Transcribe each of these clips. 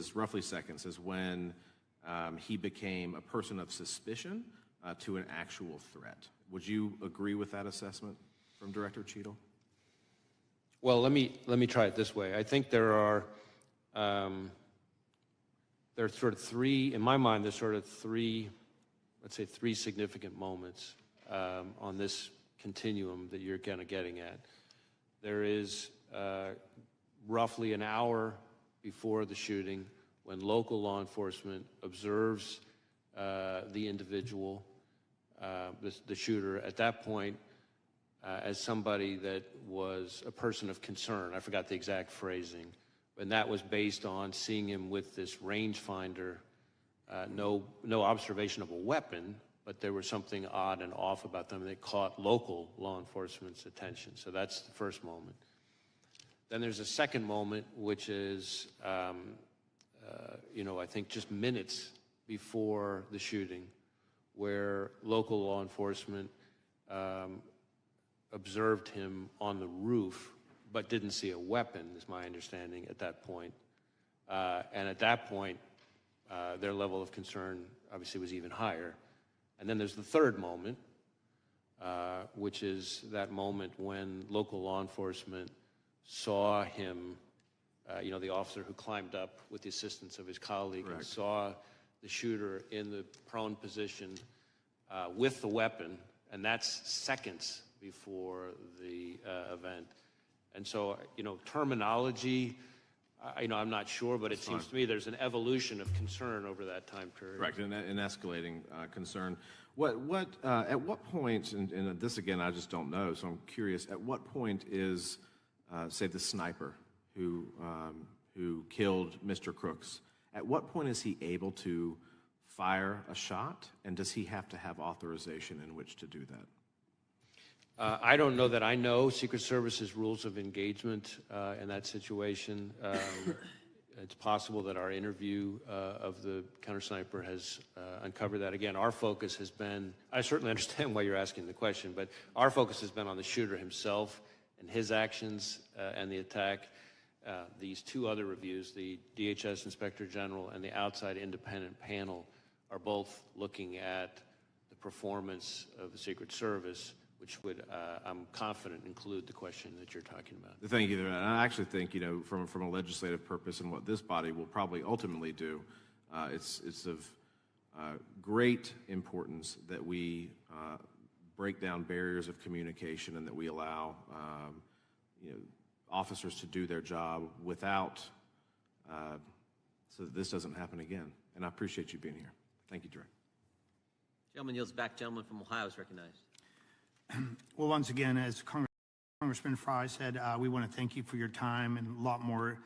is roughly seconds, is when he became a person of suspicion to an actual threat. Would you agree with that assessment from Director Cheadle? Well, let me try it this way. I think there are sort of three, in my mind, there's sort of three, let's say three significant moments on this continuum that you're kind of getting at. There is roughly an hour before the shooting when local law enforcement observes the individual, the shooter, at that point as somebody that was a person of concern. I forgot the exact phrasing, and that was based on seeing him with this rangefinder, no observation of a weapon, but there was something odd and off about them that caught local law enforcement's attention. So that's the first moment. Then there's a second moment, which is, I think just minutes before the shooting, where local law enforcement observed him on the roof, but didn't see a weapon, is my understanding at that point. And at that point, their level of concern obviously was even higher. And then there's the third moment, which is that moment when local law enforcement saw him, the officer who climbed up with the assistance of his colleague, and saw the shooter in the prone position with the weapon, and that's seconds before the event. And so, terminology, I'm not sure, but it seems to me there's an evolution of concern over that time period. Correct, an escalating concern. At what point, and this again I just don't know, so I'm curious, at what point is, say, the sniper who killed Mr. Crooks, at what point is he able to fire a shot, and does he have to have authorization in which to do that? I don't know that I know Secret Service's rules of engagement in that situation. It's possible that our interview of the counter-sniper has uncovered that. Again, our focus has been, I certainly understand why you're asking the question, but our focus has been on the shooter himself and his actions and the attack. These two other reviews, the DHS Inspector General and the outside independent panel, are both looking at the performance of the Secret Service, which would, I'm confident, include the question that you're talking about. Thank you. And I actually think, from a legislative purpose and what this body will probably ultimately do, it's of great importance that we break down barriers of communication and that we allow, officers to do their job without, so that this doesn't happen again. And I appreciate you being here. Thank you, Director. Gentleman yields back. Gentleman from Ohio is recognized. Well, once again, as Congressman Fry said, we want to thank you for your time and a lot more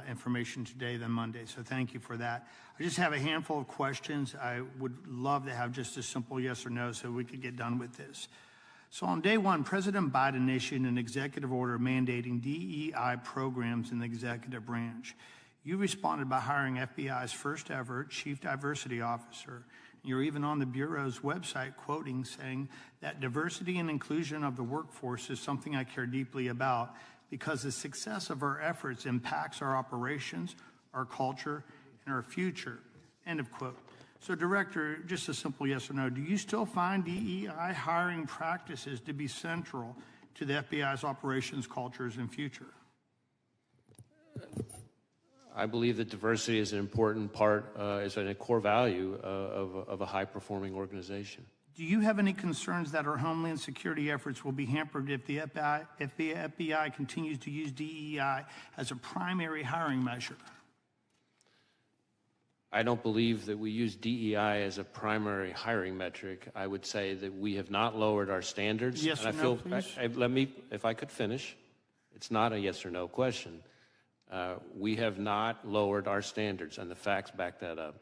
information today than Monday, so thank you for that. I just have a handful of questions. I would love to have just a simple yes or no so we could get done with this. So on day one, President Biden issued an executive order mandating DEI programs in the executive branch. You responded by hiring FBI's first ever Chief Diversity Officer. You're even on the Bureau's website quoting, saying that diversity and inclusion of the workforce is something I care deeply about because the success of our efforts impacts our operations, our culture, and our future, end of quote. So Director, just a simple yes or no, do you still find DEI hiring practices to be central to the FBI's operations, cultures, and future? I believe that diversity is an important part, is a core value of a high-performing organization. Do you have any concerns that our Homeland Security efforts will be hampered if the FBI continues to use DEI as a primary hiring measure? I don't believe that we use DEI as a primary hiring metric. I would say that we have not lowered our standards. Yes or no, please? Let me, if I could finish. It's not a yes or no question. We have not lowered our standards, and the facts back that up.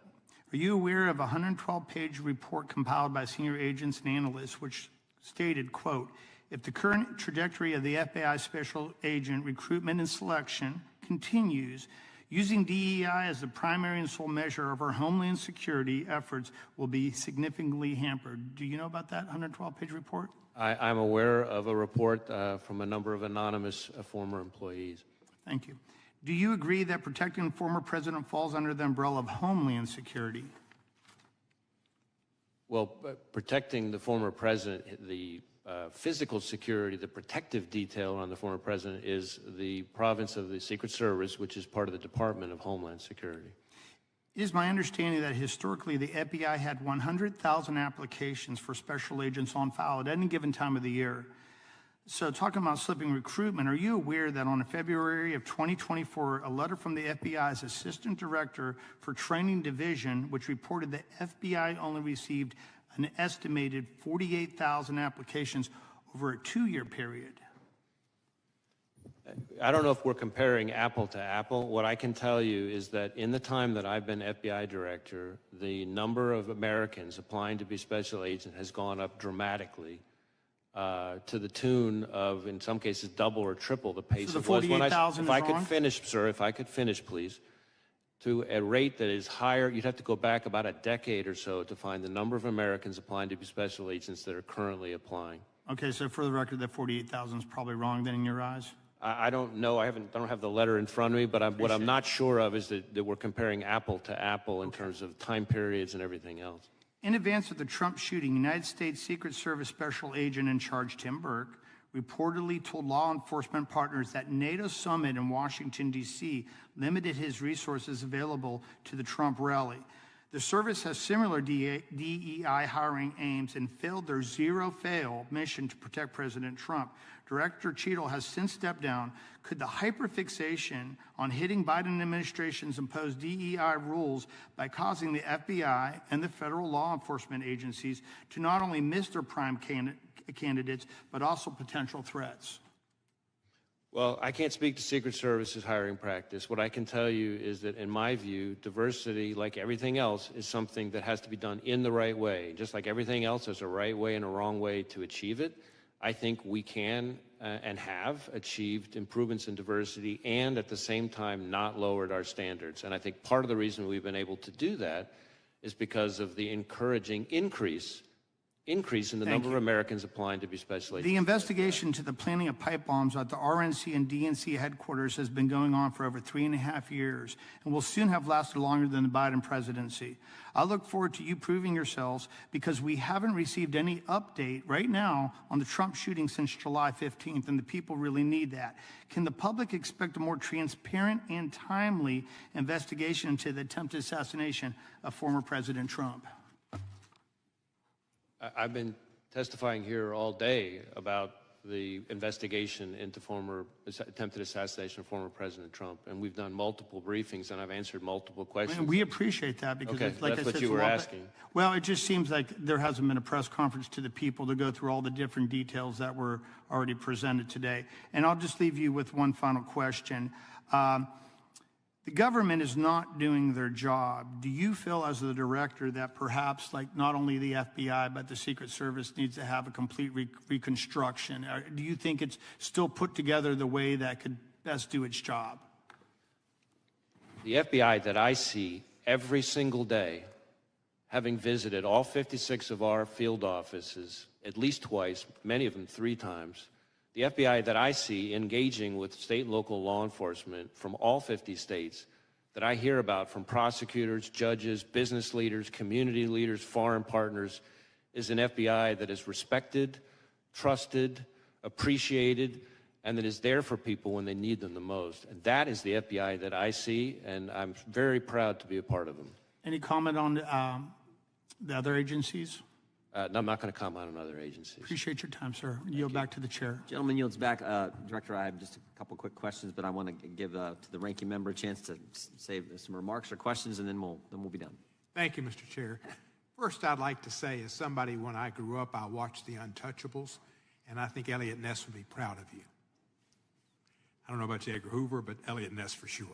Are you aware of a 112-page report compiled by senior agents and analysts which stated, quote, if the current trajectory of the FBI special agent recruitment and selection continues, using DEI as the primary and sole measure of our Homeland Security efforts will be significantly hampered. Do you know about that 112-page report? I'm aware of a report from a number of anonymous former employees. Thank you. Do you agree that protecting the former president falls under the umbrella of Homeland Security? Well, protecting the former president, the physical security, the protective detail on the former president is the province of the Secret Service, which is part of the Department of Homeland Security. It is my understanding that historically the FBI had 100,000 applications for special agents on file at any given time of the year. So talking about slipping recruitment, are you aware that on February of 2024, a letter from the FBI's Assistant Director for Training Division, which reported that FBI only received an estimated 48,000 applications over a 2-year period? I don't know if we're comparing apple to apple. What I can tell you is that in the time that I've been FBI director, the number of Americans applying to be special agent has gone up dramatically to the tune of, in some cases, double or triple the pace So the it was when I... 48,000 If is I could wrong? finish, sir, if I could finish, please. To a rate that is higher, you'd have to go back about a decade or so to find the number of Americans applying to be special agents that are currently applying. Okay, so for the record, that 48,000 is probably wrong then in your eyes? I don't know. I don't have the letter in front of me, but what I'm not sure of is that we're comparing apple to apple in terms of time periods and everything else. In advance of the Trump shooting, United States Secret Service Special Agent in Charge Tim Burke reportedly told law enforcement partners that NATO summit in Washington, D.C. limited his resources available to the Trump rally. The service has similar DEI hiring aims and failed their zero-fail mission to protect President Trump. Director Cheadle has since stepped down. Could the hyperfixation on hitting Biden administration's imposed DEI rules by causing the FBI and the federal law enforcement agencies to not only miss their prime candidates, but also potential threats? Well, I can't speak to Secret Service's hiring practice. What I can tell you is that, in my view, diversity, like everything else, is something that has to be done in the right way. Just like everything else, there's a right way and a wrong way to achieve it. I think we can and have achieved improvements in diversity and, at the same time, not lowered our standards. And I think part of the reason we've been able to do that is because of the encouraging increase in the number of Americans applying to be special agents. The investigation into the planting of pipe bombs at the RNC and DNC headquarters has been going on for over 3.5 years and will soon have lasted longer than the Biden presidency. I look forward to you proving yourselves, because we haven't received any update right now on the Trump shooting since July 15th, and the people really need that. Can the public expect a more transparent and timely investigation into the attempted assassination of former President Trump? I've been testifying here all day about the investigation into attempted assassination of former President Trump, and we've done multiple briefings, and I've answered multiple questions. And we appreciate that, because Okay, like that's I what said, you it's a were lot, asking. Well, it just seems like there hasn't been a press conference to the people to go through all the different details that were already presented today. And I'll just leave you with one final question. The government is not doing their job. Do you feel, as the director, that perhaps, like, not only the FBI but the Secret Service needs to have a complete reconstruction? Or do you think it's still put together the way that could best do its job? The FBI that I see every single day, having visited all 56 of our field offices at least twice, many of them 3 times, the FBI that I see engaging with state and local law enforcement from all 50 states, that I hear about from prosecutors, judges, business leaders, community leaders, foreign partners, is an FBI that is respected, trusted, appreciated, and that is there for people when they need them the most. And that is the FBI that I see, and I'm very proud to be a part of them. Any comment on the other agencies? No, I'm not going to comment on other agencies. Appreciate your time, sir. Yield back to the chair. Gentleman yields back. Director, I have just a couple quick questions, but I want to give to the ranking member a chance to say some remarks or questions, and then we'll be done. Thank you, Mr. Chair. First, I'd like to say, as somebody, when I grew up, I watched The Untouchables, and I think Elliot Ness would be proud of you. I don't know about J. Edgar Hoover, but Elliot Ness for sure.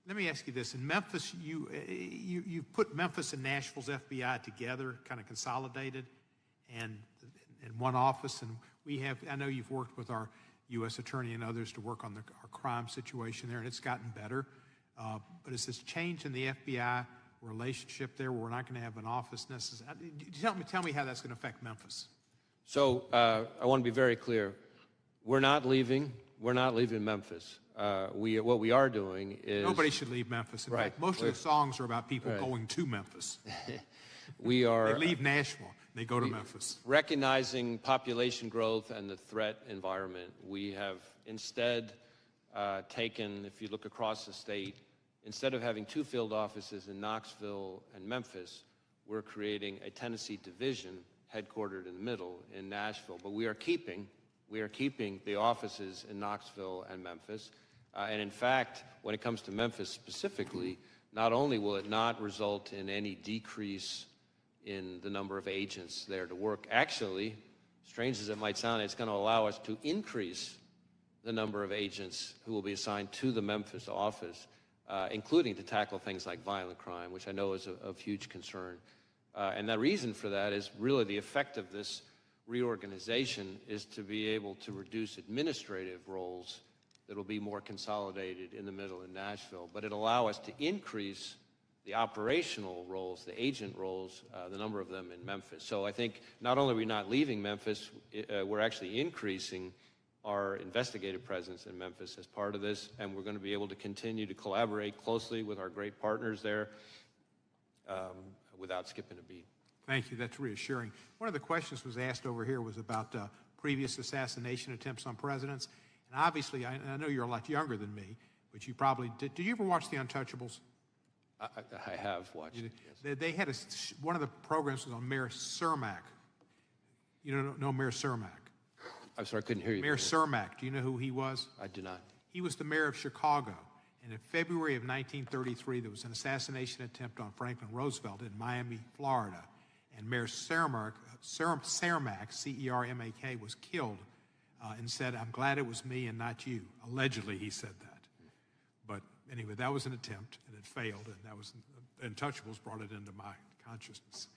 Let me ask you this. In Memphis, you put Memphis and Nashville's FBI together, kind of consolidated, and in one office. And I know you've worked with our U.S. Attorney and others to work on our crime situation there, and it's gotten better. But is this change in the FBI relationship there, where we're not going to have an office necessarily? Tell me how that's going to affect Memphis. So I want to be very clear. We're not leaving Memphis. what we are doing is Nobody should leave Memphis. In fact, most of the songs are about people going to Memphis. we are They leave Nashville, they go to Memphis. recognizing population growth and the threat environment. We have instead taken, if you look across the state, instead of having 2 field offices in Knoxville and Memphis, we're creating a Tennessee division headquartered in the middle in Nashville. But we are keeping the offices in Knoxville and Memphis. And in fact, when it comes to Memphis specifically, not only will it not result in any decrease in the number of agents there to work, actually, strange as it might sound, it's going to allow us to increase the number of agents who will be assigned to the Memphis office, including to tackle things like violent crime, which I know is of huge concern. And the reason for that is really the effect of this reorganization is to be able to reduce administrative roles that will be more consolidated in the middle in Nashville, but it'll allow us to increase the operational roles, the agent roles, the number of them in Memphis. So I think not only are we not leaving Memphis, we're actually increasing our investigative presence in Memphis as part of this, and we're going to be able to continue to collaborate closely with our great partners there without skipping a beat. Thank you, that's reassuring. One of the questions was asked over here was about previous assassination attempts on presidents. And obviously, I know you're a lot younger than me, but you probably did. Did you ever watch The Untouchables? I have watched it, yes. They had one of the programs was on Mayor Cermak. You know Mayor Cermak? I'm sorry, I couldn't hear you. Mayor Cermak, do you know who he was? I do not. He was the mayor of Chicago. And in February of 1933, there was an assassination attempt on Franklin Roosevelt in Miami, Florida. And Mayor Cermak, C-E-R-M-A-K, was killed and said, "I'm glad it was me and not you." Allegedly, he said that. But anyway, that was an attempt, and it failed, and that was Untouchables brought it into my consciousness.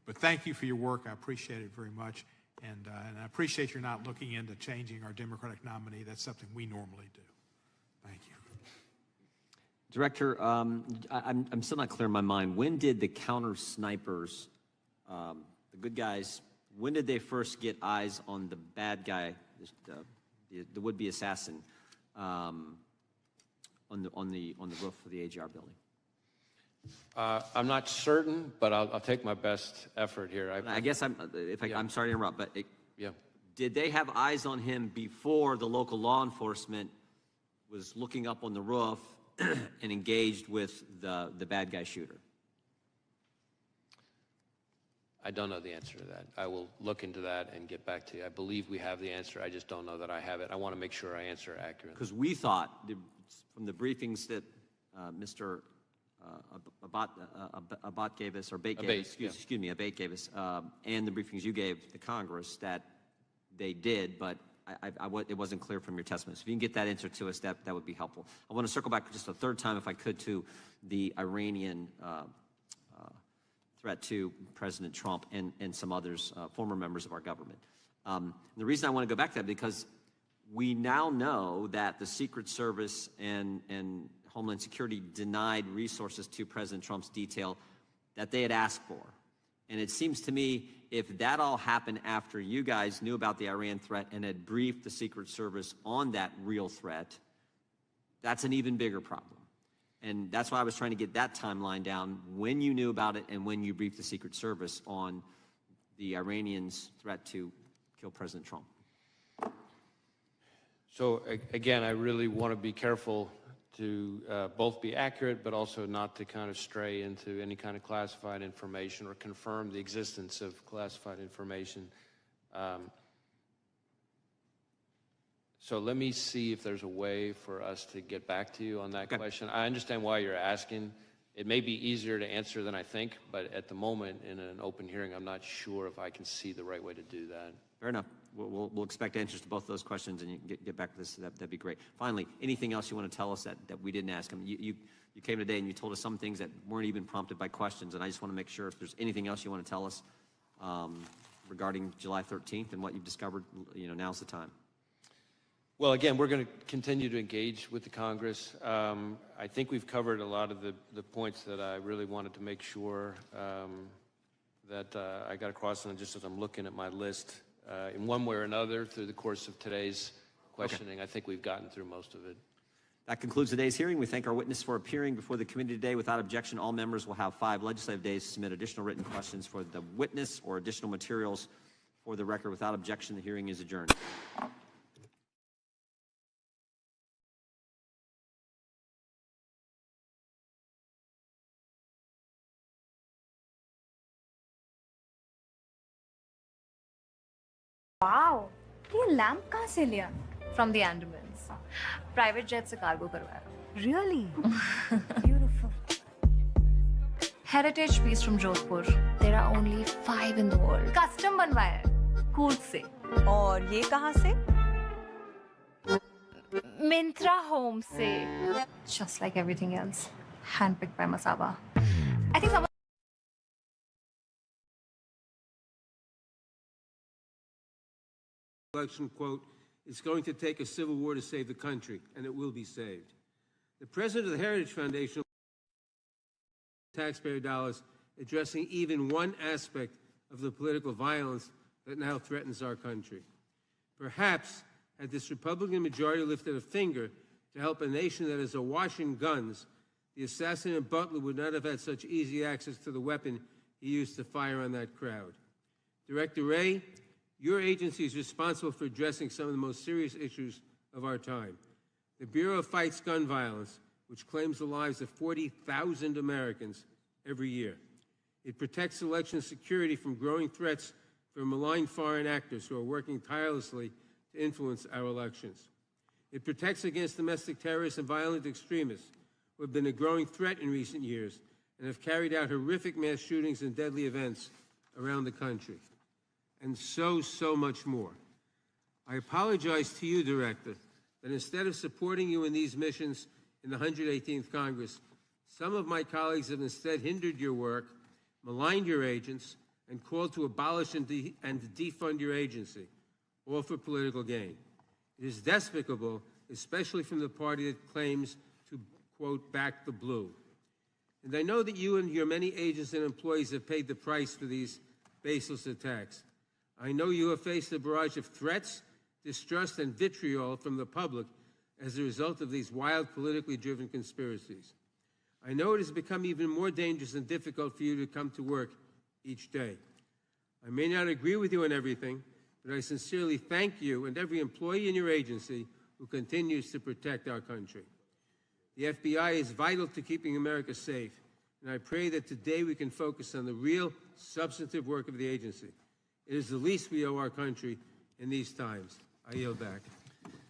But thank you for your work. I appreciate it very much, and I appreciate you're not looking into changing our Democratic nominee. That's something we normally do. Thank you. Director, I'm still not clear in my mind. When did the counter snipers, the good guys, when did they first get eyes on the bad guy, the would-be assassin, on the roof of the AGR building? I'm not certain, but I'll take my best effort here. I guess I'm sorry to interrupt, but yeah. Did they have eyes on him before the local law enforcement was looking up on the roof and engaged with the bad guy shooter? I don't know the answer to that. I will look into that and get back to you. I believe we have the answer. I just don't know that I have it. I want to make sure I answer accurately. Because we thought, from the briefings that Mr. Abate gave us, or Abate gave us, excuse me, Abate gave us, and the briefings you gave the Congress, that they did, but it wasn't clear from your testimony. So if you can get that answer to us, that would be helpful. I want to circle back just a third time, if I could, to the Iranian threat to President Trump and some others, former members of our government. The reason I want to go back to that, because we now know that the Secret Service and Homeland Security denied resources to President Trump's detail that they had asked for. And it seems to me, if that all happened after you guys knew about the Iran threat and had briefed the Secret Service on that real threat, that's an even bigger problem. And that's why I was trying to get that timeline down, when you knew about it and when you briefed the Secret Service on the Iranians' threat to kill President Trump. So again, I really want to be careful to both be accurate, but also not to kind of stray into any kind of classified information or confirm the existence of classified information. So let me see if there's a way for us to get back to you on that question. I understand why you're asking. It may be easier to answer than I think, but at the moment, in an open hearing, I'm not sure if I can see the right way to do that. Fair enough. We'll expect answers to both of those questions, and you can get back to this. That'd be great. Finally, anything else you want to tell us that we didn't ask? I mean, you came today and you told us some things that weren't even prompted by questions, and I just want to make sure if there's anything else you want to tell us regarding July 13th and what you've discovered. Now's the time. Well, again, we're going to continue to engage with the Congress. I think we've covered a lot of the points that I really wanted to make sure that I got across, and just as I'm looking at my list, in one way or another, through the course of today's questioning, I think we've gotten through most of it. That concludes today's hearing. We thank our witness for appearing before the committee today. Without objection, all members will have 5 legislative days to submit additional written questions for the witness or additional materials for the record. Without objection, the hearing is adjourned. Wow, ये lamp कहाँ से लिया? From the Andamans. Private jet से cargo करवाया. Really? Beautiful. Heritage piece from Jodhpur. There are only 5 in the world. Custom बनवाया है. Cool से. और ये कहाँ से? Mintra home से. Just like everything else. Handpicked by Masaba. I think someone election, quote, it's going to take a civil war to save the country, and it will be saved. The president of the Heritage Foundation, taxpayer dollars, addressing even one aspect of the political violence that now threatens our country. Perhaps, had this Republican majority lifted a finger to help a nation that is awash in guns, the assassin in Butler would not have had such easy access to the weapon he used to fire on that crowd. Director Wray, your agency is responsible for addressing some of the most serious issues of our time. The Bureau fights gun violence, which claims the lives of 40,000 Americans every year. It protects election security from growing threats from malign foreign actors who are working tirelessly to influence our elections. It protects against domestic terrorists and violent extremists who have been a growing threat in recent years and have carried out horrific mass shootings and deadly events around the country. And so much more. I apologize to you, Director, that instead of supporting you in these missions in the 118th Congress, some of my colleagues have instead hindered your work, maligned your agents, and called to abolish and defund your agency, all for political gain. It is despicable, especially from the party that claims to, quote, back the blue. And I know that you and your many agents and employees have paid the price for these baseless attacks. I know you have faced a barrage of threats, distrust, and vitriol from the public as a result of these wild, politically driven conspiracies. I know it has become even more dangerous and difficult for you to come to work each day. I may not agree with you on everything, but I sincerely thank you and every employee in your agency who continues to protect our country. The FBI is vital to keeping America safe, and I pray that today we can focus on the real, substantive work of the agency. It is the least we owe our country in these times. I yield back.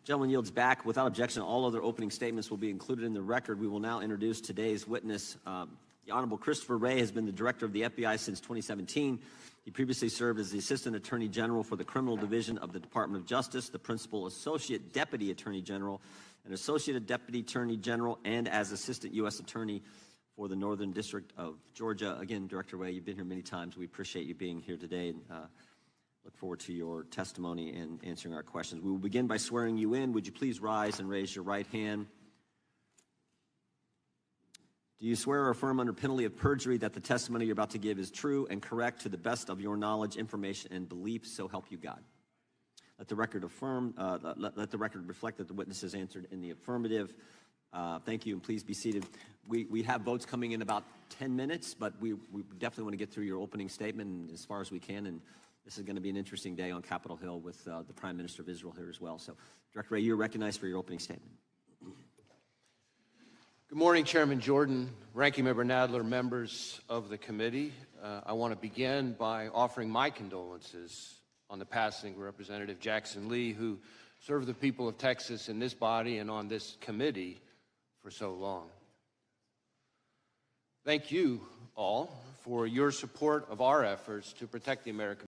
Gentleman yields back. Without objection, all other opening statements will be included in the record. We will now introduce today's witness. The Honorable Christopher Wray has been the director of the FBI since 2017. He previously served as the Assistant Attorney General for the Criminal Division of the Department of Justice, the Principal Associate Deputy Attorney General, and Associate Deputy Attorney General, and as Assistant U.S. Attorney for the Northern District of Georgia. Again, Director Wray, you've been here many times. We appreciate you being here today. And, look forward to your testimony and answering our questions. We will begin by swearing you in. Would you please rise and raise your right hand? Do you swear or affirm under penalty of perjury that the testimony you're about to give is true and correct to the best of your knowledge, information, and belief, so help you God? Let the record let the record reflect that the witness has answered in the affirmative. Thank you, and please be seated. We have votes coming in about 10 minutes, but we definitely want to get through your opening statement as far as we can, and this is going to be an interesting day on Capitol Hill with the Prime Minister of Israel here as well. So, Director Wray, you're recognized for your opening statement. Good morning, Chairman Jordan, Ranking Member Nadler, members of the committee. I want to begin by offering my condolences on the passing of Representative Jackson Lee, who served the people of Texas in this body and on this committee for so long. Thank you all for your support of our efforts to protect the American